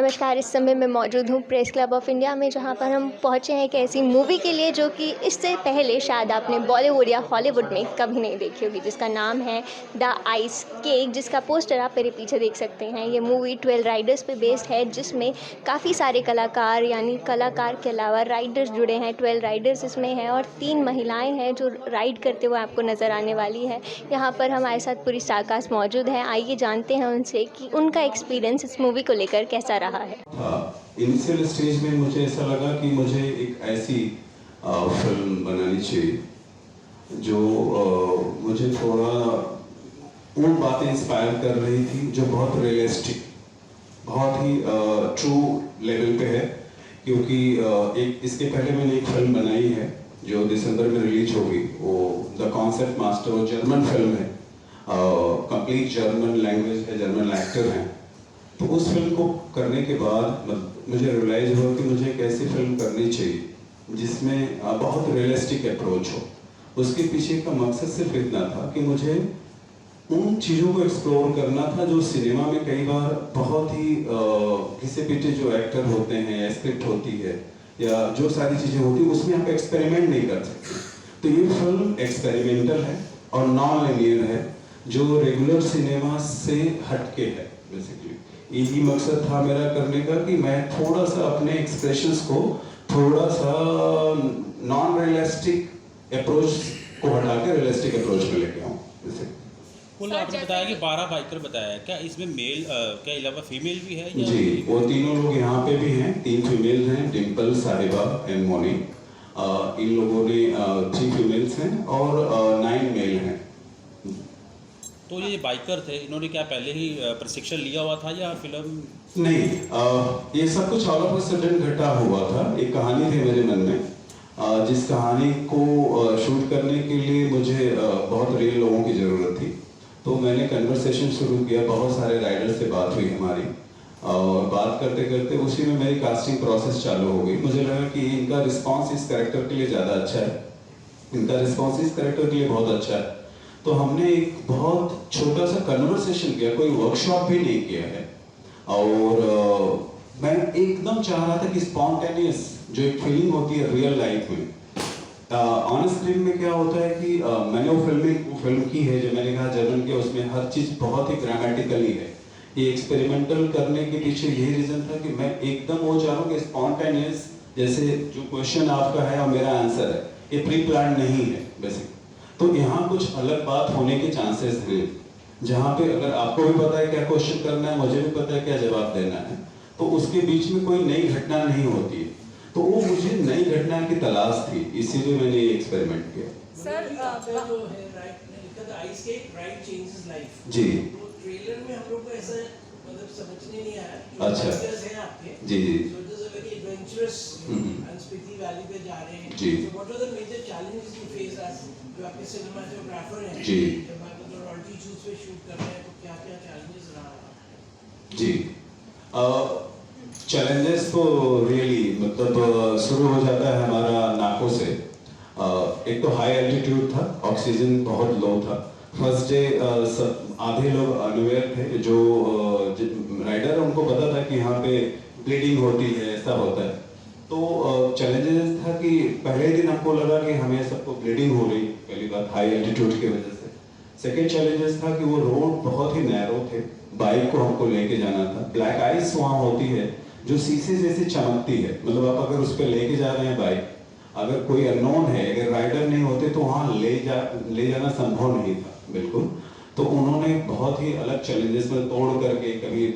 नमस्कार। इस समय मैं मौजूद हूँ प्रेस क्लब ऑफ इंडिया में, जहाँ पर हम पहुँचे हैं एक ऐसी मूवी के लिए जो कि इससे पहले शायद आपने बॉलीवुड या हॉलीवुड में कभी नहीं देखी होगी, जिसका नाम है द आइस केक, जिसका पोस्टर आप मेरे पीछे देख सकते हैं। ये मूवी 12 राइडर्स पे बेस्ड है, जिसमें काफ़ी सारे कलाकार यानी कलाकार के अलावा राइडर्स जुड़े हैं। 12 राइडर्स इसमें हैं और 3 महिलाएँ हैं जो राइड करते हुए आपको नज़र आने वाली है। यहाँ पर हमारे साथ पूरी स्टारकास्ट मौजूद है। आइए जानते हैं उनसे कि उनका एक्सपीरियंस इस मूवी को लेकर कैसा रहा है। इनिशियल स्टेज में मुझे ऐसा लगा कि मुझे एक ऐसी फिल्म बनानी चाहिए जो मुझे थोड़ा उन बातें इंस्पायर कर रही थी जो बहुत रियलिस्टिक, बहुत ही ट्रू लेवल पे है। क्योंकि एक इसके पहले मैंने एक फिल्म बनाई है जो दिसंबर में रिलीज होगी। वो द कॉन्सेप्ट मास्टर, वो जर्मन फिल्म है, कंप्लीट जर्मन लैंग्वेज है, जर्मन एक्टर हैं। तो उस फिल्म को करने के बाद मुझे रियलाइज हुआ कि मुझे एक ऐसी फिल्म करनी चाहिए जिसमें बहुत रियलिस्टिक अप्रोच हो। उसके पीछे का मकसद सिर्फ इतना था कि मुझे उन चीज़ों को एक्सप्लोर करना था जो सिनेमा में कई बार बहुत ही घिसे पिटे जो एक्टर होते हैं या स्क्रिप्ट होती है या जो सारी चीज़ें होती हैं उसमें आप एक्सपेरिमेंट नहीं कर सकते। तो ये फिल्म एक्सपेरिमेंटल है और नॉन लिनियर है, जो रेगुलर सिनेमा से हटके है। बेसिकली यही मकसद था मेरा करने का कि मैं थोड़ा सा अपने एक्सप्रेशंस को थोड़ा सा नॉन रियलिस्टिक अप्रोच को हटा के रियलिस्टिक अप्रोच में लेके आऊँ। कुल आपने बताया कि 12 बाइकर बताया है, क्या इसमें मेल क्या अलावा फीमेल भी है या? जी, वो तीनों लोग यहाँ पे भी हैं। 3 फीमेल्स हैं, डिम्पल, साहिबा एंड मोनी। इन लोगों ने 3 फीमेल्स हैं और 9 मेल हैं। तो ये बाइकर थे, इन्होंने क्या पहले ही प्रशिक्षण लिया हुआ था या फिल्म? नहीं, ये सब कुछ ऑल ऑफ अ सडन घटा हुआ था। एक कहानी थी मेरे मन में, जिस कहानी को शूट करने के लिए मुझे बहुत रियल लोगों की ज़रूरत थी। तो मैंने कन्वर्सेशन शुरू किया, बहुत सारे राइडर्स से बात हुई हमारी, और बात करते करते उसी में मेरी कास्टिंग प्रोसेस चालू हो गई। मुझे लगा कि इनका रिस्पांस इस कैरेक्टर के लिए ज़्यादा अच्छा है, इनका रिस्पांस इस कैरेक्टर के लिए बहुत अच्छा है। तो हमने एक बहुत छोटा सा कन्वर्सेशन किया, कोई वर्कशॉप भी नहीं किया है। और मैं एकदम चाह रहा था कि स्पॉन्टेनियस जो एक फीलिंग होती है रियल लाइफ में, ऑन स्क्रीन में क्या होता है कि मैंने वो फिल्म की है जो मैंने कहा जर्मन की, उसमें हर चीज़ बहुत ही ग्रामेटिकली है। ये एक्सपेरिमेंटल करने के पीछे यही रीज़न था कि मैं एकदम वो चाहूँ कि स्पॉन्टेनियस, जैसे जो क्वेश्चन आपका है और मेरा आंसर है, ये प्री प्लान नहीं है बेसिक। तो यहाँ कुछ अलग बात होने के चांसेस हैं, जहाँ पे अगर आपको भी पता है क्या क्वेश्चन करना है, मुझे भी पता है क्या जवाब देना है, तो उसके बीच में कोई नई घटना नहीं होती है। तो वो मुझे नई घटना की तलाश थी, इसीलिए मैंने ये एक्सपेरिमेंट किया। सर जो है right ice cake ride changes life जी, तो ट्रेलर में हम लोग को ऐसा मतलब समझने नहीं आया कि अच्छा हैं आपके जी जी so this is a very adventurous and Spiti valley पे जा रहे हैं जी। So what are the major challenges you face as जो आपके सिनेमेटोग्राफर हैं जी, जब आप मतलब ऑल्टीट्यूड्स पे शूट कर रहे हैं तो क्या-क्या चैलेंजेस रहा? जी, चैलेंजेस तो रियली मतलब शुरू हो जाता है हमारा नाकों से। एक तो हाई एल्टीट्यूड था, ऑक्सीजन बहुत लो था। फर्स्ट डे आधे लोग अनअवेयर थे, जो राइडर उनको पता था कि यहाँ पे ब्लीडिंग होती है, ऐसा होता है। तो चैलेंजेस था कि पहले दिन हमको लगा कि हमें सबको ब्लीडिंग हो रही, पहली बात हाई एल्टीट्यूड की वजह से। सेकेंड चैलेंजेस था कि वो रोड बहुत ही नैरो थे, बाइक को हमको लेके जाना था। ब्लैक आइस वहाँ होती है जो शीशे जैसे चमकती है, मतलब आप अगर उस पर लेके जा रहे हैं बाइक, अगर कोई अननोन है, अगर राइडर नहीं होते तो वहाँ ले जाना संभव नहीं था बिल्कुल। तो उन्होंने बहुत ही अलग चैलेंजेस में तोड़ करके, कभी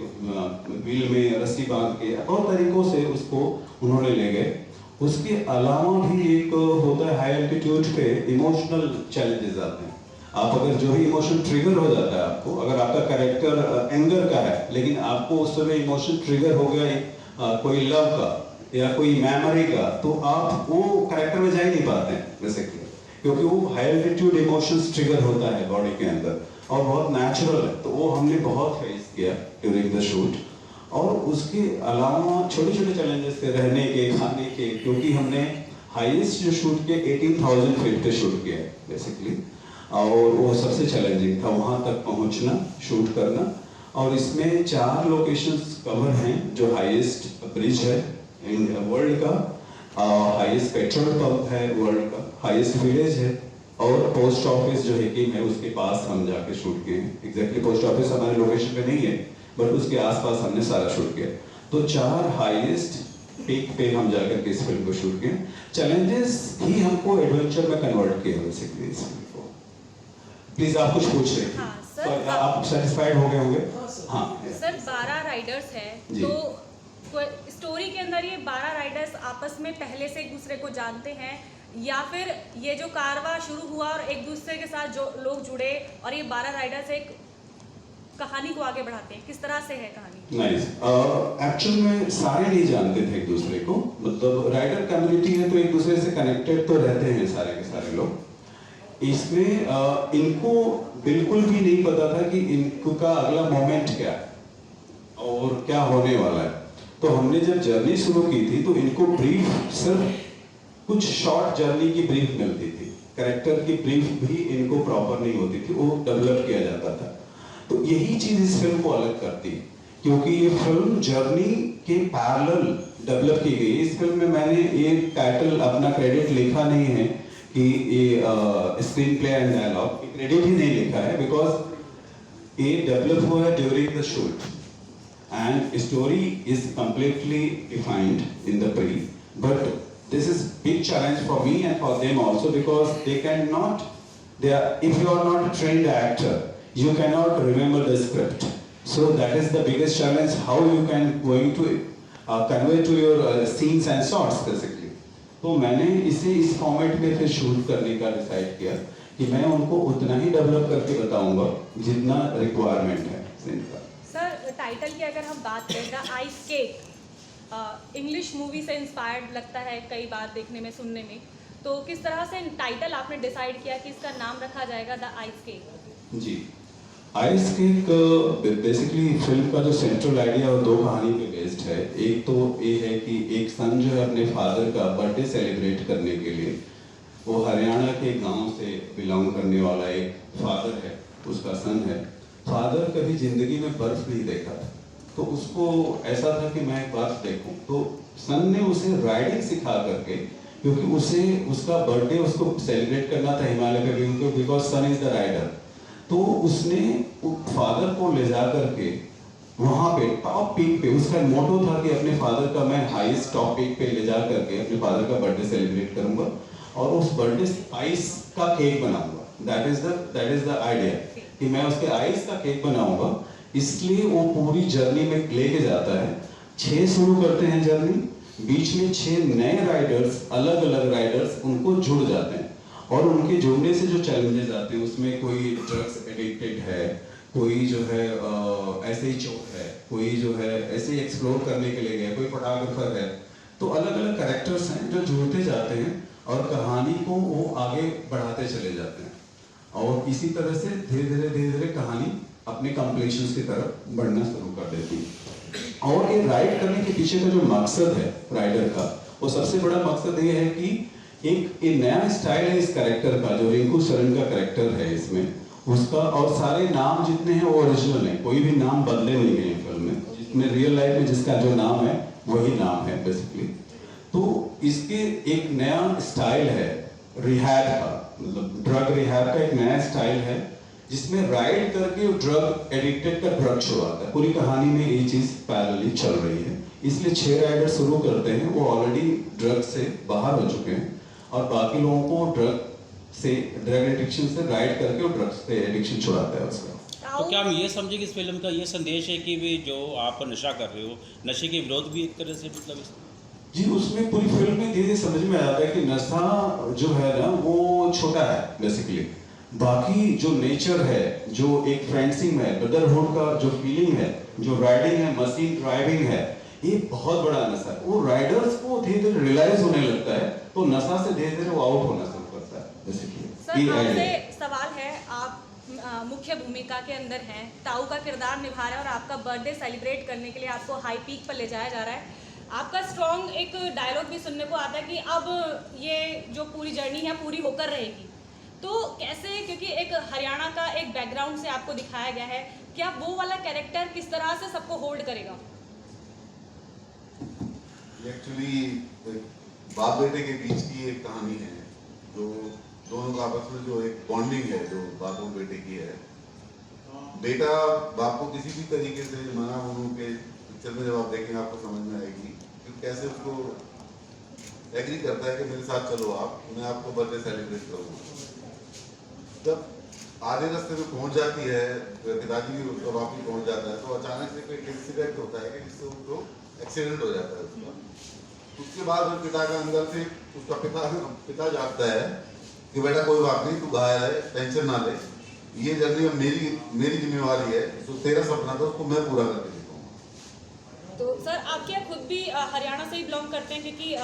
व्हील में रस्सी बांध के, बहुत तरीकों से उसको उन्होंने ले गए। उसके अलावा भी एक होता है हाई एल्टीट्यूड पे इमोशनल चैलेंजेस आते हैं। आप अगर जो ही इमोशन ट्रिगर हो जाता है आपको, अगर आपका कैरेक्टर एंगर का है लेकिन आपको उस समय इमोशन ट्रिगर हो गया कोई लव का या कोई मेमोरी का, तो आप वो कैरेक्टर में जा ही नहीं पाते हैं बेसिकली, क्योंकि वो हाई एल्टीट्यूड इमोशंस ट्रिगर होता है बॉडी के अंदर और बहुत नेचुरल है। तो वो हमने बहुत फेस किया ड्यूरिंग द शूट। और उसके अलावा छोटे छोटे चैलेंजेस थे रहने के, खाने के, क्योंकि हमने हाईएस्ट जो शूट किया 18,000 फीट पे शूट किया बेसिकली, और वो सबसे चैलेंजिंग था वहाँ तक पहुँचना, शूट करना। और इसमें 4 लोकेशंस कवर हैं, जो हाईएस्ट ब्रिज है इन वर्ल्ड का, हाईएस्ट पेट्रोल पंप है वर्ल्ड का, हाईएस्ट विलेज है, और पोस्ट ऑफिस जो हेकिम है उसके पास हम जाके शूट किए हैं। एग्जैक्टली पोस्ट ऑफिस हमारे लोकेशन पे नहीं है, बट उसके आसपास हमने सारा शूट किया। तो 4 हाईएस्ट पीक पे हम जाकर के इस फिल्म को शूट किए। चैलेंजेस ही हमको एडवेंचर में कन्वर्ट किया बेसिकली इस फिल्म को। प्लीज आप कुछ पूछ रहे थे। हाँ, सर, तो आप सेटिस्फाइड हो गए होंगे? हाँ सर 12 राइडर्स हैं, जी। तो स्टोरी के अंदर ये 12 राइडर्स आपस में पहले से एक दूसरे को जानते हैं, या फिर ये जो कारवां शुरू हुआ और एक दूसरे के साथ जो लोग जुड़े और ये 12 राइडर्स एक कहानी को आगे बढ़ाते हैं, किस तरह से है कहानी? नाइस। एक्चुअल में सारे नहीं जानते थे एक दूसरे को, मतलब राइडर कम्युनिटी है तो एक दूसरे से कनेक्टेड तो रहते हैं सारे के सारे लोग। इसमें इनको बिल्कुल भी नहीं पता था कि इनका अगला मोमेंट क्या है और क्या होने वाला है। तो हमने जब जर्नी शुरू की थी तो इनको ब्रीफ, सिर्फ कुछ शॉर्ट जर्नी की ब्रीफ मिलती थी, कैरेक्टर की ब्रीफ भी इनको प्रॉपर नहीं होती थी, वो डेवलप किया जाता था। तो यही चीज इस फिल्म को अलग करती है, क्योंकि ये फिल्म जर्नी के पैरेलल डेवलप की गई। इस फिल्म में मैंने ये टाइटल अपना क्रेडिट लिखा नहीं है कि ये screen play and dialogue, credit ही नहीं लिखा है, बिकॉज ये डेवलप हुआ है during the shoot and story is completely defined in the brief, but this is big challenge for me and for them also, because they cannot, if you are not a trained actor, you cannot remember the script. So that is the biggest challenge, how you can going to convey to your scenes and shots basically. तो मैंने इसे इस format में फिर shoot करने का decide किया कि मैं उनको उतना ही डेवलप करके बताऊंगा जितना रिक्वायरमेंट है सीन का। सर टाइटल की अगर हम बात करें, the ice cake English movie से इंस्पायर्ड लगता है कई बार देखने में, सुनने में, तो किस तरह से टाइटल आपने डिसाइड किया कि इसका नाम रखा जाएगा द आइस केक? जी, आइस केक बेसिकली फिल्म का जो सेंट्रल आइडिया और 2 कहानी पे बेस्ड है। एक तो ये है कि एक सन जो है अपने फादर का बर्थडे सेलिब्रेट करने के लिए, वो हरियाणा के गांव से बिलोंग करने वाला एक फादर है, उसका सन है। फादर कभी जिंदगी में बर्फ नहीं देखा था, तो उसको ऐसा था कि मैं बर्फ देखूं। तो सन ने उसे राइडिंग सिखा करके, क्योंकि उसे उसका बर्थडे उसको सेलिब्रेट करना था हिमालय पे, because sun is the rider. तो उसने फादर को ले जा करके वहां पे टॉप पीक पे, उसका मोटो था कि अपने फादर का मैं हाईएस्ट टॉप पीक पे ले जा करके अपने फादर का बर्थडे सेलिब्रेट करूंगा और उस बर्थडे आइस का केक बनाऊंगा। दैट इज द आइडिया कि मैं उसके आइस का केक बनाऊंगा। इसलिए वो पूरी जर्नी में लेके जाता है। 6 शुरू करते हैं जर्नी, बीच में 6 नए राइडर्स, अलग अलग राइडर्स उनको जुड़ जाते हैं, और उनके जुड़ने से जो चैलेंजेस आते हैं उसमें कोई ड्रग्स एडिक्टेड है, कोई जो है ऐसे ही चोर है, कोई जो है ऐसे ही एक्सप्लोर करने के लिए गया, कोई फोटोग्राफर है। तो अलग अलग कैरेक्टर्स हैं जो जुड़ते जाते हैं और कहानी को वो आगे बढ़ाते चले जाते हैं, और इसी तरह से धीरे धीरे कहानी अपने कंप्लीशन की तरफ बढ़ना शुरू कर देती है। और ये राइड करने के पीछे का जो मकसद है राइडर का, वो सबसे बड़ा मकसद ये है कि एक नया स्टाइल है इस कैरेक्टर का, जो रिंकू शरण का कैरेक्टर है इसमें, उसका, और सारे नाम जितने हैं वो ओरिजिनल है, कोई भी नाम बदले नहीं गए फिल्म में, जिसमें रियल लाइफ में जिसका जो नाम है वही नाम है बेसिकली। तो इसके एक नया स्टाइल है रिहैब का, मतलब ड्रग रिहैब का एक नया स्टाइल है, जिसमें राइड करके ड्रग एडिक्टेड का ड्रग छुड़ाता है। पूरी कहानी में ये चीज पैरेलली चल रही है, इसलिए 6 राइडर शुरू करते हैं, वो ऑलरेडी ड्रग से बाहर हो चुके हैं, और बाकी लोगों को ड्रग एडिक्शन से राइड करके वो ड्रग्स से एडिक्शन छुड़ाता है उसका। तो क्या हम ये समझे कि इस फिल्म का ये संदेश है कि भी जो आप नशा कर रहे हो, नशे के विरोध भी एक तरह से, मतलब जी, उसमें पूरी फिल्म में धीरे समझ में आता है कि नशा जो है ना वो छोटा है बेसिकली, बाकी जो नेचर है, जो एक फ्रेंडशिप है, ब्रदरहुड का जो फीलिंग है, जो राइडिंग है, मशीन ड्राइविंग है, ये बहुत बड़ा नशा है। वो राइडर्स को धीरे धीरे रियलाइज होने लगता है, तो नशा से धीरे धीरे वो आउट होना शुरू करता है बेसिकली। सर आपसे सवाल है, आप मुख्य भूमिका के अंदर हैं, ताऊ का किरदार निभा रहे हैं और आपका बर्थडे सेलिब्रेट करने के लिए आपको हाई पीक पर ले जाया जा रहा है। आपका स्ट्रॉन्ग एक डायलॉग भी सुनने को आता है कि अब ये जो पूरी जर्नी है पूरी होकर रहेगी, तो कैसे, क्योंकि एक हरियाणा का एक बैकग्राउंड से आपको दिखाया गया है, क्या वो वाला कैरेक्टर किस तरह से सबको होल्ड करेगा? एक्चुअली बाप बेटे के बीच की एक कहानी है, जो दोनों का आपस में जो एक बॉन्डिंग है जो बाप और बेटे की है। बेटा बाप को किसी भी तरीके से मना होने के पिक्चर में जब आप देखेंगे आपको समझ में आएगी कि कैसे उसको एग्री करता है कि मेरे साथ चलो आप, मैं आपको बर्थडे सेलिब्रेट करूँगा। जब आधे रास्ते में पहुंच जाती है, पिताजी भी उसका बाप भी पहुंच जाता है, तो अचानक से कोई इंसिडेंट होता है कि जिससे उनको एक्सीडेंट हो जाता है उसका। उसके बाद फिर पिता का अंदर से उसका पिता जागता है कि बेटा कोई बात नहीं, तू घायल है, टेंशन ना ले, ये जर्नी अब मेरी जिम्मेवारी है, तो तेरा सपना था उसको मैं पूरा करके दिखाऊंगा। तो सर आप क्या खुद भी हरियाणा से ही बिलोंग करते हैं? क्योंकि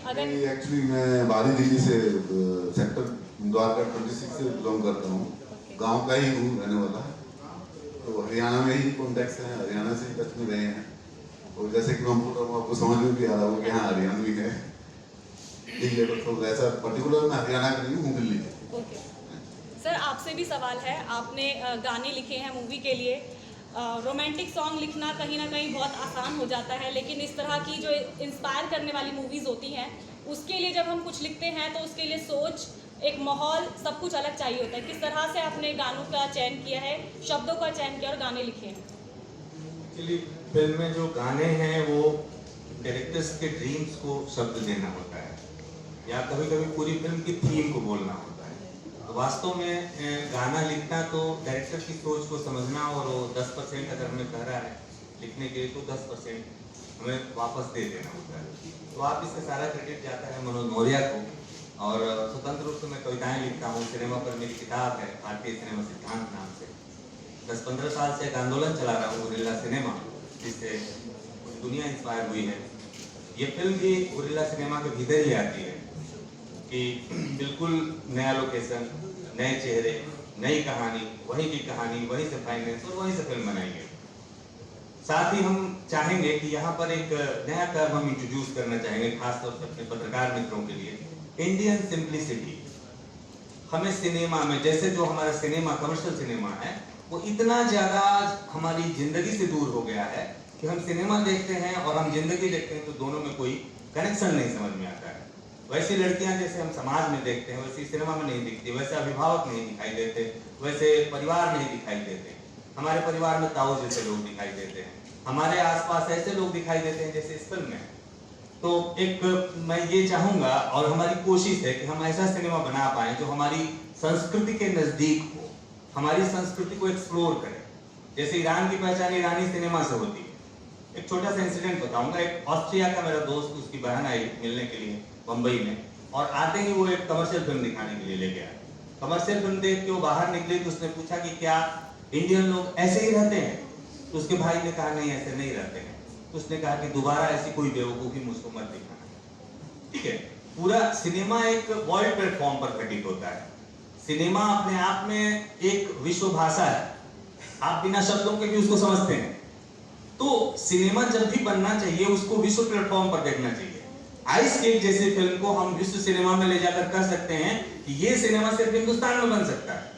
अगर एक्चुअली मैं बाहरी दिल्ली से सेक्टर द्वारका 26 से बिलोंग करता हूँ, गांव का ही हूँ, रहने वाला। तो हरियाणा में ही कॉन्टेक्ट है, हरियाणा से ही टच में रहे हैं, और जैसे कि कंप्यूटर आपको समझ में भी आ रहा हो कि हाँ हरियाणवी है, ठीक है। तो ऐसा पर्टिकुलर मैं हरियाणा का नहीं हूँ, दिल्ली का। ओके सर, आपसे भी सवाल है। आपने गाने लिखे हैं मूवी के लिए। रोमांटिक सॉन्ग लिखना कहीं ना कहीं बहुत आसान हो जाता है, लेकिन इस तरह की जो इंस्पायर करने वाली मूवीज़ होती हैं उसके लिए जब हम कुछ लिखते हैं तो उसके लिए सोच, एक माहौल, सब कुछ अलग चाहिए होता है। किस तरह से आपने गानों का चयन किया है, शब्दों का चयन किया और गाने लिखे हैं? एक्चुअली फिल्म में जो गाने हैं वो डायरेक्टर्स के ड्रीम्स को शब्द देना होता है, या कभी कभी पूरी फिल्म की थीम को बोलना होता है। तो वास्तव में गाना लिखना तो डायरेक्टर की सोच को समझना, और वो 10% अगर हमें कह रहा है लिखने के लिए तो 10% हमें वापस दे देना होता है। तो आप इसका सारा क्रेडिट जाता है मनोज मौर्य को, और स्वतंत्र रूप से मैं कविताएं लिखता हूँ। सिनेमा पर मेरी किताब है भारतीय सिनेमा सिद्धांत नाम से। 10-15 साल से एक आंदोलन चला रहा हूँ गुरिल्ला सिनेमा, जिससे पूरी दुनिया इंस्पायर हुई है। ये फिल्म भी गुरिल्ला सिनेमा के भीतर ही आती है कि बिल्कुल नया लोकेशन, नए चेहरे, नई कहानी, वहीं की कहानी, वहीं से फाइनेंस और वहीं से फिल्म बनाएंगे। साथ ही हम चाहेंगे कि यहाँ पर एक नया टर्म हम इंट्रोड्यूस करना चाहेंगे, खासतौर से अपने पत्रकार मित्रों के लिए, इंडियन सिंप्लिसिटी। हमें सिनेमा में, जैसे जो हमारा सिनेमा कमर्शियल सिनेमा है, वो इतना ज्यादा हमारी जिंदगी से दूर हो गया है कि हम सिनेमा देखते हैं और हम जिंदगी देखते हैं तो दोनों में कोई कनेक्शन नहीं समझ में आता है। वैसी लड़कियां जैसे हम समाज में देखते हैं वैसी सिनेमा में नहीं दिखती, वैसे अभिभावक नहीं दिखाई देते, वैसे परिवार नहीं दिखाई देते। हमारे परिवार में ताऊ जैसे लोग दिखाई देते हैं, हमारे आसपास ऐसे लोग दिखाई देते हैं जैसे इस फिल्म में। तो एक मैं ये चाहूंगा और हमारी कोशिश है कि हम ऐसा सिनेमा बना पाए जो हमारी संस्कृति के नजदीक हो, हमारी संस्कृति को एक्सप्लोर करें। जैसे ईरान की पहचान ईरानी सिनेमा से होती है। एक छोटा सा इंसिडेंट बताऊंगा। एक ऑस्ट्रिया का मेरा दोस्त, उसकी बहन आई मिलने के लिए बंबई में, और आते ही वो एक कमर्शियल फिल्म दिखाने के लिए ले गया। कमर्शियल फिल्म देख के वो बाहर निकले तो उसने पूछा कि क्या इंडियन लोग ऐसे ही रहते हैं? तो उसके भाई ने कहा नहीं, ऐसे नहीं रहते हैं। तो उसने कहा कि दोबारा ऐसी कोई बेवकूफ़ी मुझको मत दिखाना। ठीक है, पूरा सिनेमा एक वर्ल्ड प्लेटफॉर्म पर घटित होता है। सिनेमा अपने आप में एक विश्व भाषा है, आप बिना शब्दों के भी उसको समझते हैं। तो सिनेमा जब भी बनना चाहिए उसको विश्व प्लेटफॉर्म पर देखना चाहिए। आइस केक जैसी फिल्म को हम विश्व सिनेमा में ले जाकर कह सकते हैं कि ये सिनेमा सिर्फ हिंदुस्तान में बन सकता है,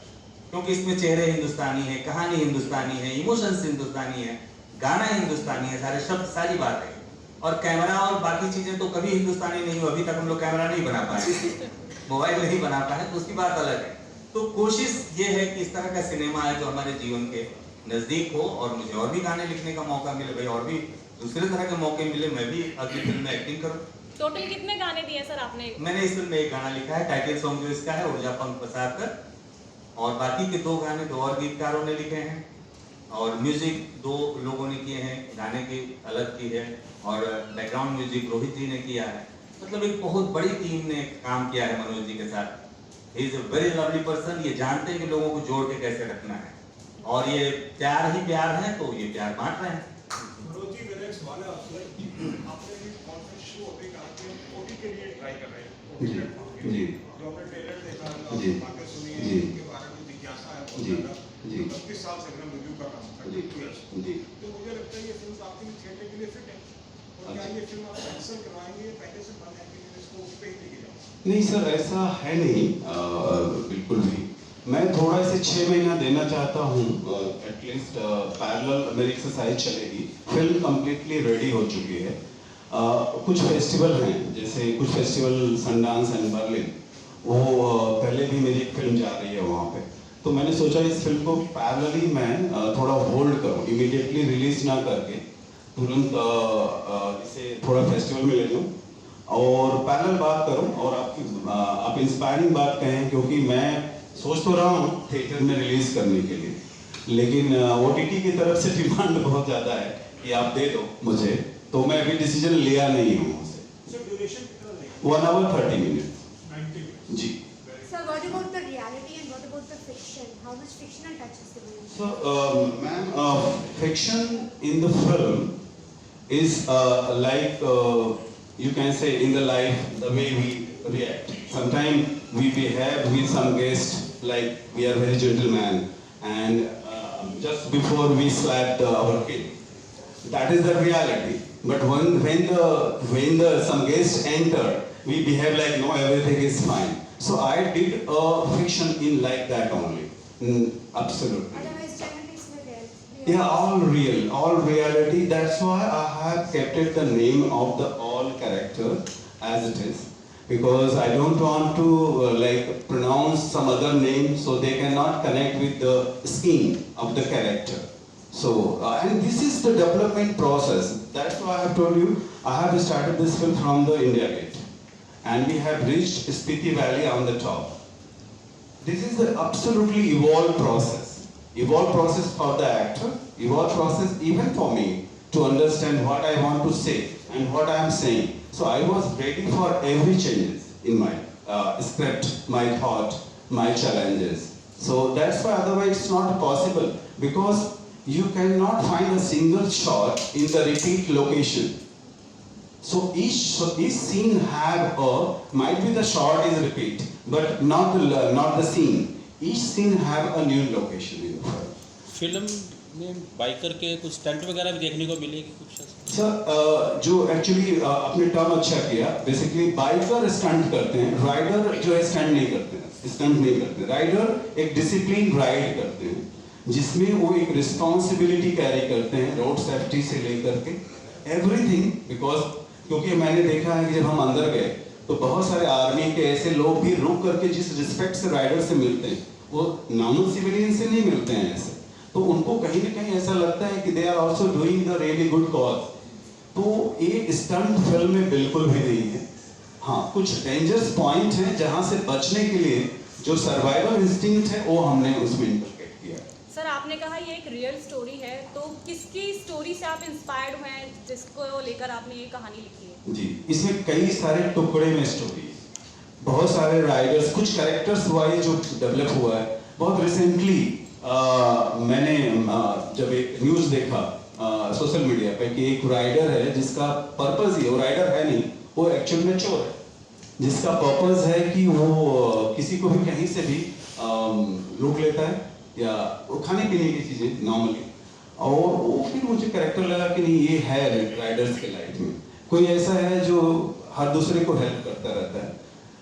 क्योंकि इसमें चेहरे हिंदुस्तानी है, कहानी हिंदुस्तानी है, इमोशंस हिंदुस्तानी है, गाना हिंदुस्तानी है, सारे शब्द, सारी बात है। और कैमरा और बाकी चीजें तो कभी हिंदुस्तानी नहीं हो, अभी तक हम लोग कैमरा नहीं बना पाए, मोबाइल नहीं बना पाए, तो उसकी बात अलग है। तो कोशिश ये है कि इस तरह का सिनेमा है जो हमारे जीवन के नजदीक हो, और मुझे और भी गाने लिखने का मौका मिले भाई, और भी दूसरे तरह के मौके मिले, मैं भी अगली फिल्म में एक्टिंग करूं। टोटल कितने गाने दिए सर आपने? मैंने इस फिल्म में एक गाना लिखा है, टाइटल सॉन्ग जो इसका है ऊर्जा पंख पसार कर, और बाकी के 2 गाने 2 और गीतकारों ने लिखे हैं, और म्यूजिक 2 लोगों ने किए हैं, गाने की अलग की है, और बैकग्राउंड म्यूजिक रोहित जी ने किया है। मतलब एक बहुत बड़ी टीम ने काम किया है मनोज जी के साथ। He is a very lovely person. ये जानते हैं कि लोगों को जोड़ के कैसे रखना है, और ये प्यार ही प्यार है, तो ये प्यार बांट रहे हैं। मनोज जी, मेरा एक सवाल है आपसे। आपने भी कॉन्फ्रेंस शो अभी कहा कि हम ओटी के लिए ट्राई कर रहे हैं। जी जो आपने ट्रेलर देखा, जी बातें सुनी है, जी उनके बारे में जिज्ञासा है बहुत जी ज़्यादा। जी 25 साल से हम रिव्यू कर रहा हूँ, जी 32 years। जी। तो मुझे लगता है ये फिल्म आपके लिए थिएटर के लिए फिट है, और क्या ये फिल्म आप कैंसिल करवाएंगे, पहले से बना है कि इसको उस पे ही लेके जाओ? नहीं सर, ऐसा है नहीं, बिल्कुल भी। मैं थोड़ा इसे 6 महीना देना चाहता हूँ, एटलीस्ट पैरेलल मेरी एक्सरसाइज चलेगी। फिल्म कम्प्लीटली रेडी हो चुकी है। कुछ फेस्टिवल हैं, जैसे कुछ फेस्टिवल सनडांस एंड बर्लिन, वो पहले भी मेरी एक फिल्म जा रही है वहाँ पे, तो मैंने सोचा इस फिल्म को पैरेलली मैं थोड़ा होल्ड करूँ, इमीडिएटली रिलीज ना करके तुरंत इसे थोड़ा फेस्टिवल में ले लूँ और पैरेलल बात करूँ और आप इंस्पायरिंग बात कहें, क्योंकि मैं सोच तो रहा हूँ थिएटर में रिलीज करने के लिए, लेकिन OTT की तरफ से डिमांड बहुत ज़्यादा है कि आप दे दो मुझे, तो मैं अभी डिसीजन लिया नहीं हूँ उसे। सर ड्यूरेशन कितना रहेगा? 1 hour 30 minutes 90 minutes. जी। Sir, what about the reality and what about the fiction? How much fictional touches the movie? So, ma'am, fiction in the film is like you can say in the life the way we react. Sometimes we behave with some guest like we are very gentleman, and just before we slapped our kid. That is the reality. But when the some guest enter, we behave like no, everything is fine. So I did a fiction in like that only. Absolutely. Otherwise, generally it's my real. Yeah, all reality. That's why I have kept it the name of the all character as it is, because I don't want to like pronounce some other name so they cannot connect with the skin of the character. So and this is the development process. That's why I have told you I have started this film from the India Gate, and we have reached Spiti Valley on the top. This is the absolutely evolved process. Evolved process for the actor, evolved process even for me to understand what I want to say and what I am saying. So I was ready for every changes in my script, my thought, my challenges. So that's why otherwise it's not possible, because you cannot find a single shot in the repeat location. So each scene have might be the shot is repeat, but not the scene. Each scene have a new location in the film. Film में biker के कुछ stunt वगैरह भी देखने को मिलेगी कुछ ऐसा? सर जो एक्चुअली आपने टर्म अच्छा किया, बेसिकली बाइकर स्टंट करते हैं, राइडर जो है स्टंट नहीं करते हैं, राइडर एक डिसिप्लिन राइड करते हैं जिसमें वो एक रिस्पॉन्सिबिलिटी कैरी करते हैं, रोड सेफ्टी से लेकर के एवरीथिंग। बिकॉज क्योंकि मैंने देखा है कि जब हम अंदर गए तो बहुत सारे आर्मी के ऐसे लोग भी रुक करके जिस रिस्पेक्ट से राइडर से मिलते हैं वो नॉर्मल सिविलियन से नहीं मिलते हैं ऐसे, तो उनको कहीं ना कहीं ऐसा लगता है कि they are also doing the really good cause. तो ये स्टंट फिल्म में बिल्कुल भी नहीं है। हाँ, कुछ डेंजरस पॉइंट हैं जहाँ से बचने के लिए जो सर्वाइवल इंस्टिंक्ट है वो हमने उसमें इंटरप्रेट किया। सर आपने कहा ये एक रियल स्टोरी है, तो किसकी स्टोरी से आप इंस्पायर्ड हुए हैं जिसको लेकर आपने ये कहानी लिखी है? जी, इसमें कई सारे टुकड़े में स्टोरी है, बहुत सारे राइडर्स, कुछ कैरेक्टर्स वाइज जो डेवलप हुआ है। बहुत रिसेंटली मैंने जब एक न्यूज़ देखा सोशल मीडिया पे कि एक राइडर है जिसका पर्पस ही, वो राइडर है नहीं, वो एक्चुअल में चोर है, जिसका पर्पस है कि वो किसी को भी कहीं से भी लूट लेता है या वो खाने पीने की चीज़ें नॉर्मली, और वो फिर मुझे कैरेक्टर लगा कि नहीं ये है राइडर्स के लाइफ में कोई ऐसा है जो हर दूसरे को हेल्प करता रहता है।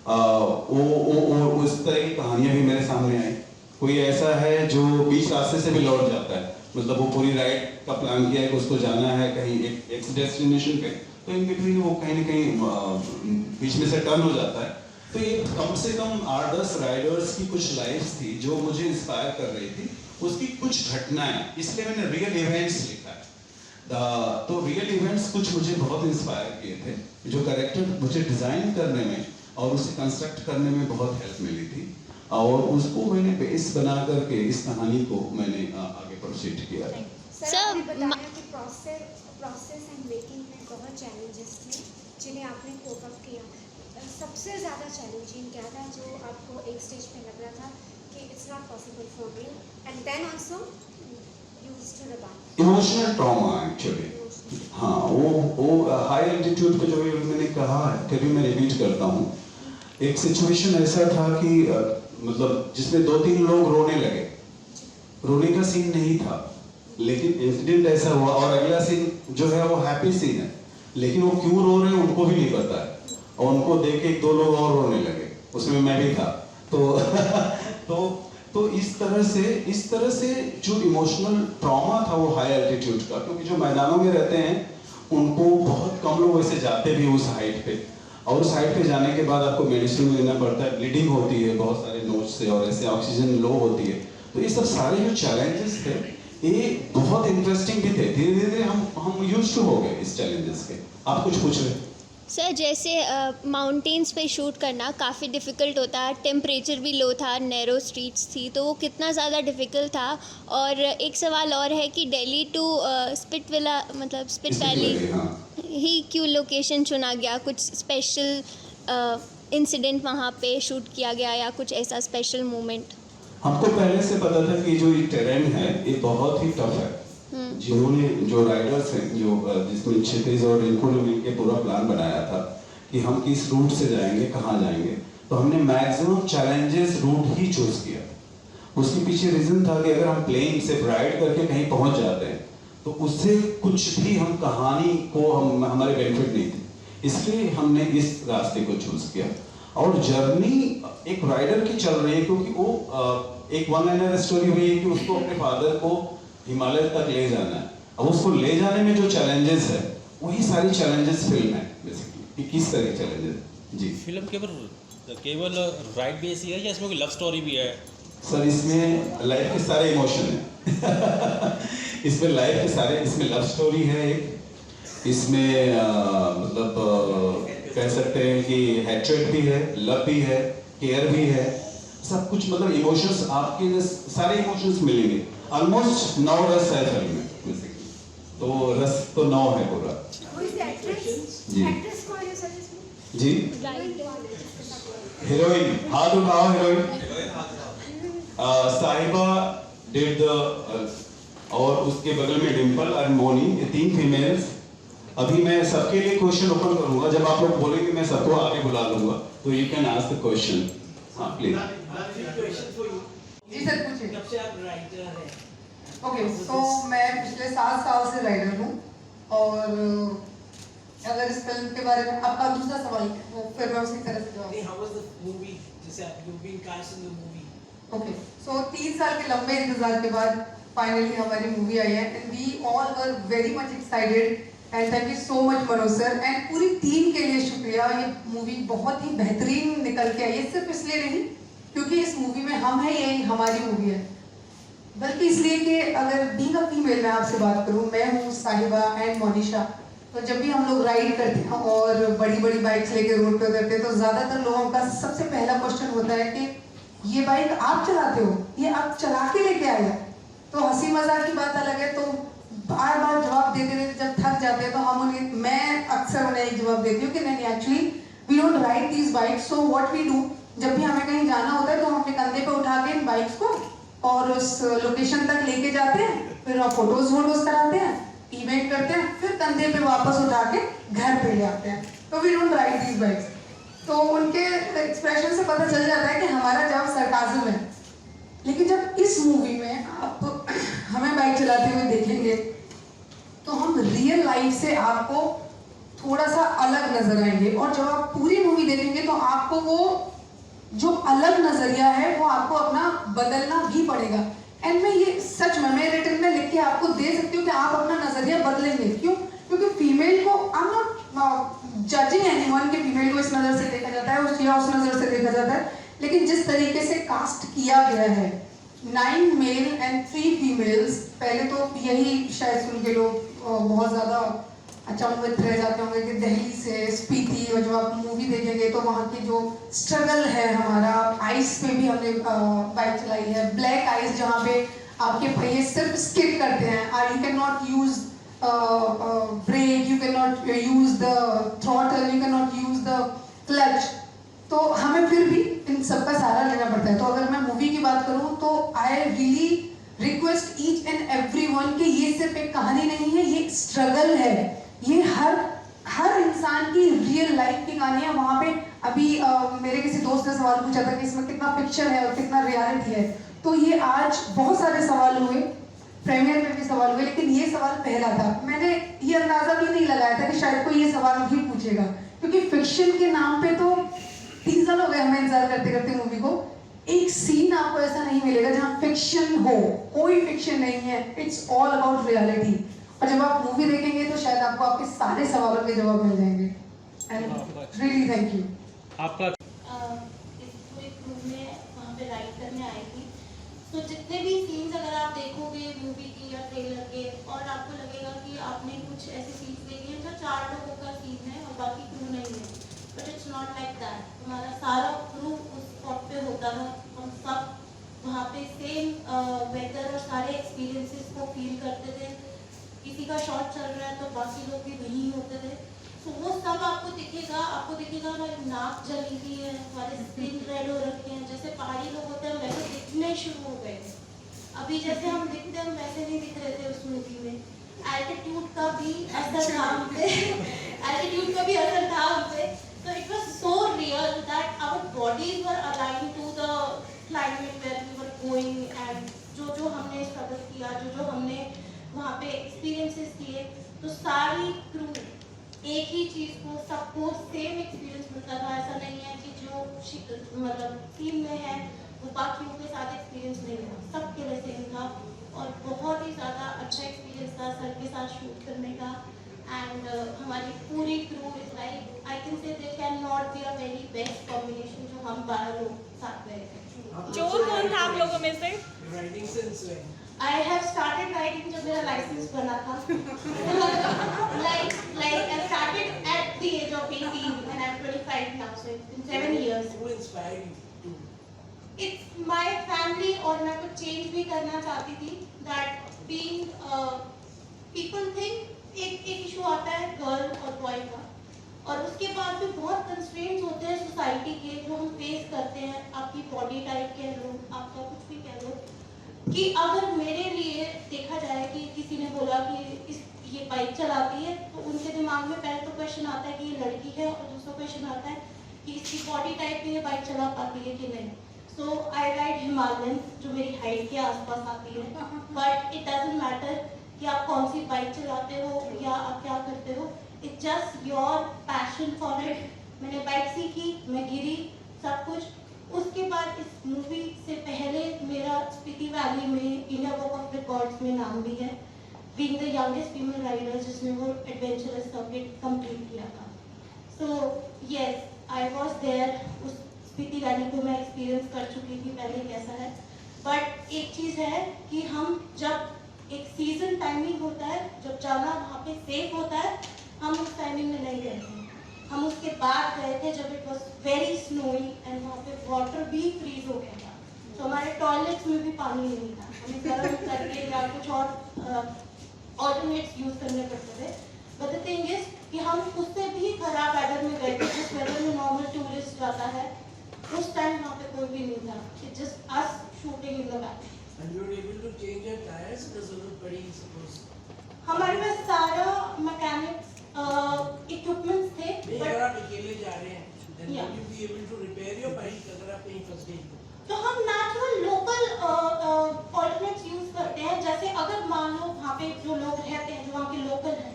वो उस तरह की कहानियाँ भी मेरे सामने आई। कोई ऐसा है जो बीच रास्ते से भी लौट जाता है, मतलब वो पूरी राइड का प्लान किया है कि उसको जाना है कहीं एक डेस्टिनेशन पे, तो इन बिटवीन वो कहीं ना कहीं बीच में से टर्न हो जाता है। तो ये कम से कम 8-10 राइडर्स की कुछ लाइफ्स थी जो मुझे इंस्पायर कर रही थी, उसकी कुछ घटनाएं, इसलिए मैंने रियल इवेंट्स लिखा है। तो रियल इवेंट्स कुछ मुझे बहुत इंस्पायर किए थे, जो कैरेक्टर मुझे डिज़ाइन करने में और उसे कंस्ट्रक्ट करने में बहुत हेल्प मिली थी, और उसको मैंने बेस बना करके इस कहानी को मैंने आगे प्रोसीड किया। सर आपने बताया कि प्रोसेस एंड मेकिंग में बहुत चैलेंजेस थे जिन्हें आपने कोप अप किया। सबसे ज़्यादा चैलेंजिंग क्या था जो आपको एक स्टेज पे लग रहा था कि it's not possible for me, and then also you stood up? Emotional trauma actually. हाँ, वो हाई एल्टीट्यूड पे जो मैंने कहा है, कभी मैं रिपीट करता हूँ, एक सिचुएशन ऐसा था कि मतलब जिसमें 2-3 लोग रोने लगे, रोने का सीन नहीं था, लेकिन इंसिडेंट ऐसा हुआ, और अगला सीन जो है वो हैप्पी सीन है, लेकिन वो क्यों रो रहे हैं उनको भी नहीं पता है, और उनको देख के 1-2 लोग और रोने लगे, उसमें मैं भी था। तो तो इस तरह से जो इमोशनल ट्रॉमा था वो हाई एल्टीट्यूड का, क्योंकि जो मैदानों में रहते हैं उनको बहुत कम लोग वैसे जाते भी उस हाइट पे, और उस हाइट पे जाने के बाद आपको मेडिसिन लेना पड़ता है, ब्लीडिंग होती है बहुत सारे नोज से, और ऐसे ऑक्सीजन लो होती है। तो ये सब सारे जो चैलेंजेस थे ये बहुत इंटरेस्टिंग भी थे। धीरे धीरे हम यूज्ड टू हो गए इस चैलेंजेस के। आप कुछ पूछ रहे हैं? सर जैसे माउंटेन्स पे शूट करना काफ़ी डिफ़िकल्ट होता है, टेम्परेचर भी लो था, नैरो स्ट्रीट्स थी, तो वो कितना ज़्यादा डिफ़िकल्ट था। और एक सवाल और है कि दिल्ली टू स्पिट वैली ही क्यों लोकेशन चुना गया? कुछ स्पेशल इंसिडेंट वहाँ पे शूट किया गया या कुछ ऐसा स्पेशल मोमेंट? हमको पहले से पता था कि जो ये टेरेन है ये बहुत ही टफ है। जिन्होंने जो राइडर्स हैं जिसमें क्षितिज और इनको ने मिलकर पूरा प्लान बनाया था कि हम किस रूट से जाएंगे, कहाँ जाएंगे, तो हमने मैक्सिमम चैलेंजेस रूट ही चूज किया। उसके पीछे रीजन था कि अगर हम प्लेन से राइड करके कहीं पहुंच जाते हैं तो उससे कुछ भी हम कहानी को हमारे बेनिफिट नहीं थी, इसलिए हमने इस रास्ते को चूज किया। और जर्नी एक राइडर की चल रही है, क्योंकि वो एक वन लाइनर स्टोरी हुई है कि उसको अपने फादर को हिमालय तक ले जाना है। अब उसको ले जाने में जो चैलेंजेस है वही सारी चैलेंजेस फिल्म है बेसिकली, कि किस तरह के चैलेंजेस। जी फिल्म केवल राइड बेस ही है या इसमें कोई लव स्टोरी भी है? सर इसमें लाइफ के सारे इमोशन हैं इसमें लाइफ के सारे, इसमें लव स्टोरी है एक, इसमें कह सकते हैं कि हैट्रेड भी है, लव भी है, केयर भी है, सब कुछ इमोशंस आपके सारे इमोशंस मिलेंगे। ऑलमोस्ट 9 रस है फिल्म में बेसिकली, तो रस तो 9 है पूरा। जी जी हीरोइन, हाथ उठाओ हीरोइन। साहिबा डिड द, और उसके बगल में डिम्पल और मोनी, ये 3 फीमेल्स। अभी मैं सबके लिए क्वेश्चन ओपन करूंगा, जब आप लोग बोलेंगे मैं सबको आगे बुला लूंगा, तो you can ask the question. हाँ प्लीज। जी सर पूछिए। कब से आप राइटर हैं? ओके, तो मैं पिछले 7 साल से राइटर हूँ, और अगर इस फिल्म के बारे में आपका दूसरा सवाल वो फिर मैं उसी तरह से जवाब। How was the movie? जैसे आप you've been cast in the movie. Okay, so 3 साल के लंबे इंतजार के बाद फाइनली हमारी मूवी आई है, and we all were very much excited, and thank you so much Manoj sir and पूरी टीम के लिए शुक्रिया। ये मूवी बहुत ही बेहतरीन निकल के आई है, सिर्फ इसलिए नहीं क्योंकि इस मूवी में हम हैं, यही हमारी मूवी है, बल्कि इसलिए कि अगर बीइंग अ फीमेल मैं आपसे बात करूं, मैं हूं साहिबा एंड मोनिशा, तो जब भी हम लोग राइड करते हैं और बड़ी बड़ी बाइक्स लेके रोड पे उतरते हैं तो ज़्यादातर लोगों का सबसे पहला क्वेश्चन होता है कि ये बाइक आप चलाते हो, ये आप चला के लेके आए? तो हंसी मजाक की बात अलग है, तो बार बार जवाब देते देते जब थक जाते हैं तो मैं अक्सर उन्हें एक जवाब देती हूँ कि नहीं, actually we don't ride these bikes, so what we do, जब भी हमें कहीं जाना होता है तो हम अपने कंधे पे उठा के इन बाइक्स को और उस लोकेशन तक लेके जाते हैं, फिर हम फोटोज कराते हैं, इवेंट करते हैं, फिर कंधे पे वापस उठा के घर पे ले आते हैं। तो we don't ride these bikes. तो उनके एक्सप्रेशन से पता चल जाता है कि हमारा जवाब सरकाज़म है। लेकिन जब इस मूवी में आप हमें बाइक चलाते हुए देखेंगे तो हम रियल लाइफ से आपको थोड़ा सा अलग नजर आएंगे, और जब आप पूरी मूवी देखेंगे तो आपको वो जो अलग नजरिया है वो आपको अपना बदलना भी पड़ेगा। एंड मैं ये सच में मैं रिटर्न में लिख के आपको दे सकती हूँ कि आप अपना नजरिया बदलेंगे। क्यों? क्योंकि फीमेल को I am not judging anyone कि फीमेल को इस नज़र से देखा जाता है उस नज़र से देखा जाता है, लेकिन जिस तरीके से कास्ट किया गया है 9 मेल एंड 3 फीमेल्स, पहले तो यही शायद सुन के लोग बहुत ज़्यादा अचंभित रह जाते होंगे कि दिल्ली से स्पीति, और जब आप मूवी देखेंगे तो वहाँ की जो स्ट्रगल है हमारा, आइस पे भी हमने बाइक चलाई है, ब्लैक आइस जहाँ पे आपके पहिए सिर्फ स्किड करते हैं, you can not use brake, you can not use the throttle, you can not use the clutch, तो हमें फिर भी इन सब का सहारा लेना पड़ता है। तो अगर मैं मूवी की बात करूँ तो I really request each and everyone कि ये सिर्फ एक कहानी नहीं है, ये स्ट्रगल है, ये हर इंसान की रियल लाइफ की कहानी है। वहाँ पे अभी मेरे किसी दोस्त ने सवाल पूछा था कि इसमें कितना फिक्शन है और कितना रियलिटी है, तो ये आज बहुत सारे सवाल हुए, प्रीमियर में भी सवाल हुए, लेकिन ये सवाल पहला था। मैंने ये अंदाजा भी नहीं लगाया था कि शायद कोई ये सवाल भी पूछेगा, क्योंकि फिक्शन के नाम पे तो 3 साल हो गए हमें इंतजार करते करते मूवी को, एक सीन आपको ऐसा नहीं मिलेगा जहाँ फिक्शन हो, कोई फिक्शन नहीं है, इट्स ऑल अबाउट रियलिटी। और जब आप मूवी देखेंगे तो शायद आपको आपके सारे सवालों के जवाब मिल जाएंगे। And really thank you. आपका इस पूरे क्रू में वहाँ पे राइड करने आई थी, तो जितने भी सीन्स अगर आप देखोगे मूवी की या ट्रेलर के, और आपको लगेगा कि आपने कुछ ऐसे सीन्स देखे हैं जो 4 लोगों का सीन है और बाकी क्रू नहीं है, but it's not like that. हमारा सारा क्रू उस स्पॉट पे होता था, हम सब वहाँ पे सेम वेदर और सारे एक्सपीरियंसेस को फील करते थे। किसी का शॉट चल रहा है तो बाकी लोग भी वहीं होते थे, तो वो सब आपको दिखेगा। हमारी नाक जली हुई है, हमारे स्किन रेड हो रखे हैं, जैसे पहाड़ी लोग होते हैं वैसे दिखने शुरू हो गए। अभी जैसे हम दिखते हैं वैसे नहीं दिख रहे थे उस मूवी में। एल्टीट्यूड का भी असर था हम पे एल्टीट्यूड का भी असर था हम पे। तो it was so real that our bodies were aligned to the climate where we were going, and जो हमने स्ट्रगल किया, जो हमने वहाँ पे एक्सपीरियंसेस किए, तो सारी क्रू एक ही चीज़ को सबको सेम एक्सपीरियंस मिलता था। ऐसा नहीं है कि जो मतलब टीम में है वो बाकियों के साथ एक्सपीरियंस नहीं हुआ, सबके लिए सेम था। और बहुत ही ज़्यादा अच्छा एक्सपीरियंस था सर के साथ शूट करने का। एंड हमारी पूरी crew is like, I can say they can not be a very best combination जो हम 12 लोग साथ में थे। चोर कौन था आप लोगों में से? राइडिंग सेंस है। I have started riding जब मेरा लाइसेंस बना था। like I started at the age of 18 and I'm 25 now, so it's been 7 years. Who inspired you to? It's my family, और मैं कुछ चेंज भी करना चाहती थी। That being people think एक इशू आता है गर्ल और बॉय का, और उसके बाद भी बहुत कंस्ट्रेंट्स होते हैं सोसाइटी के जो हम फेस करते हैं। आपकी बॉडी टाइप कह लो, आपका कुछ भी कह लो, कि अगर मेरे लिए देखा जाए कि किसी ने बोला कि ये बाइक चलाती है, तो उनके दिमाग में पहले तो क्वेश्चन आता है कि ये लड़की है, और दूसरा क्वेश्चन आता है कि इसकी बॉडी टाइप में ये बाइक चला पाती है कि नहीं। सो आई राइड हिमालयन जो मेरी हाइट के आसपास आती है, बट इट डजंट मैटर कि आप कौन सी बाइक चलाते हो या आप क्या करते हो, it's just your passion for it. मैंने बाइक सीखी, मैं गिरी, सब कुछ। उसके बाद इस मूवी से पहले मेरा स्पीति वैली में इंडिया बुक ऑफ रिकॉर्ड्स में नाम भी है, being the youngest female rider जिसने वो एडवेंचरस सर्किट कंप्लीट किया था। So yes, I was there. उस स्पीति वैली को मैं एक्सपीरियंस कर चुकी थी पहले कैसा है। बट एक चीज़ है कि हम जब एक सीजन टाइमिंग होता है, जब जाना वहाँ पे सेफ होता है, हम उस टाइमिंग में नहीं गए थे। हम उसके बाद गए थे जब it was very snowy and वहाँ पे वाटर भी फ्रीज हो गया था, तो हमारे टॉयलेट्स में भी पानी नहीं था, हमें गर्म करके या कुछ और ऑल्टरनेट्स यूज करने पड़ते थे। बट द थिंग इज कि हम उससे भी खराब वेदर में गए थे, जिस वेदर में नॉर्मल टूरिस्ट जाता है, उस टाइम वहाँ पे कोई भी नहीं था। It's just us shooting in the valley. And you were able to change your tires because जरूरत पड़ी suppose. हमारे पास सारा मैकेनिक्स इक्विपमेंट्स थे, नहीं, अगर आप अकेले जा रहे हैं, then Yeah. will you be able to repair your bike अगर आप कहीं फंस गए तो? तो हम नेचुरल लोकल ऑल्टरनेट्स यूज करते हैं। जैसे अगर मान लो वहाँ पे जो लोग रहते हैं, जो वहाँ के लोकल हैं,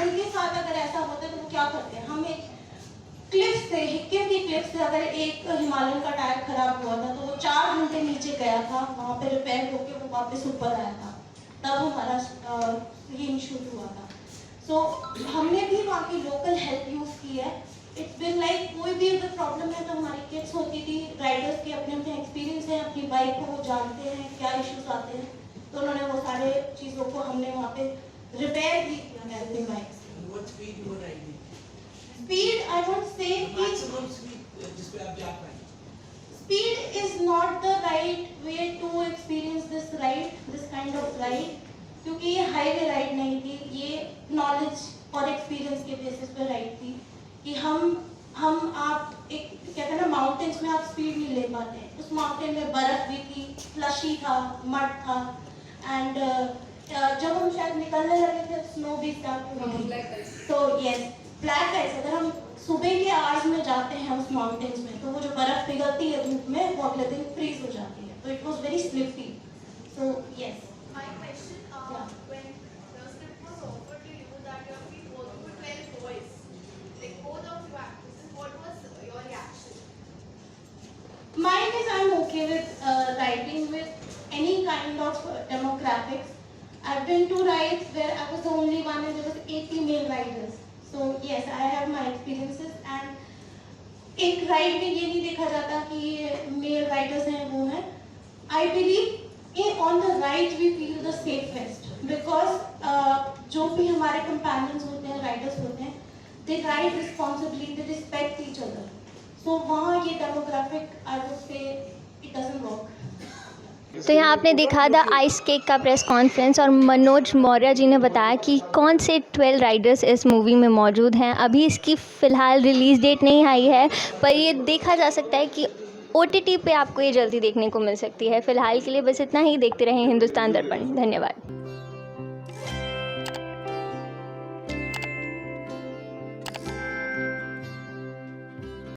उनके साथ अगर ऐसा होता है तो वो क्या करते हैं, हम एक क्लिफ से, हिक्किम की क्लिफ से अगर एक हिमालयन का टायर खराब हुआ था तो वो 4 घंटे नीचे गया था, वहाँ पे रिपेयर होके वो वापस ऊपर आया था, तब हमारा सीन शूट हुआ था। सो हमने भी वहाँ की लोकल हेल्प यूज़ की है। इट्स बिन लाइक कोई भी अगर प्रॉब्लम है तो हमारी किट्स होती थी, राइडर्स के अपने अपने एक्सपीरियंस हैं, अपनी बाइक को वो जानते हैं क्या इश्यूज आते हैं, तो उन्होंने वो सारे चीज़ों को हमने वहाँ पे रिपेयर भी किया है अपनी बाइक से। And what speed you were riding? Speed I won't say Maximum speed जिस पे आप जा पाए. speed is not the right way to experience this ride, this kind of ride, क्योंकि ये हाईवे राइड नहीं थी, ये नॉलेज और एक्सपीरियंस के बेसिस पर राइड थी कि हम आप एक कहते हैं ना माउंटेन्स में आप स्पीड नहीं ले पाते। उस माउंटेन में बर्फ भी थी, फ्लशी था, मड था, एंड जब हम शायद निकलने लगे थे स्नो भी स्टार्ट हो गई। तो यस, ब्लैक आइस, अगर हम सुबह के आवर्स में जाते हैं उस माउंटेन्स में तो वो जो बर्फ पिघलती है धूप में वो अगले दिन फ्रीज हो जाती है, तो it was very slippy. So yes. My question, when the script was offered to you that you have been working with 12 boys, like both of you actresses, what was your reaction? Mine is I'm okay okay with riding with any kind of demographics. I've been to rides where I was the only one and there was 80 male riders. So yes, I have my experiences. And एक ride में ये नहीं देखा जाता कि mail Riders हैं वो हैं. I believe on the ride we feel the safest because जो भी हमारे companions होते हैं, riders होते हैं, they ride responsibly, they respect each other. So वहाँ ये demographic I would say it doesn't work. तो यहाँ आपने देखा द आइस केक का प्रेस कॉन्फ्रेंस और मनोज मौर्य जी ने बताया कि कौन से 12 राइडर्स इस मूवी में मौजूद हैं. अभी इसकी फ़िलहाल रिलीज़ डेट नहीं आई है, पर ये देखा जा सकता है कि OTT पे आपको ये जल्दी देखने को मिल सकती है. फ़िलहाल के लिए बस इतना ही. देखते रहें हिंदुस्तान दर्पण. धन्यवाद.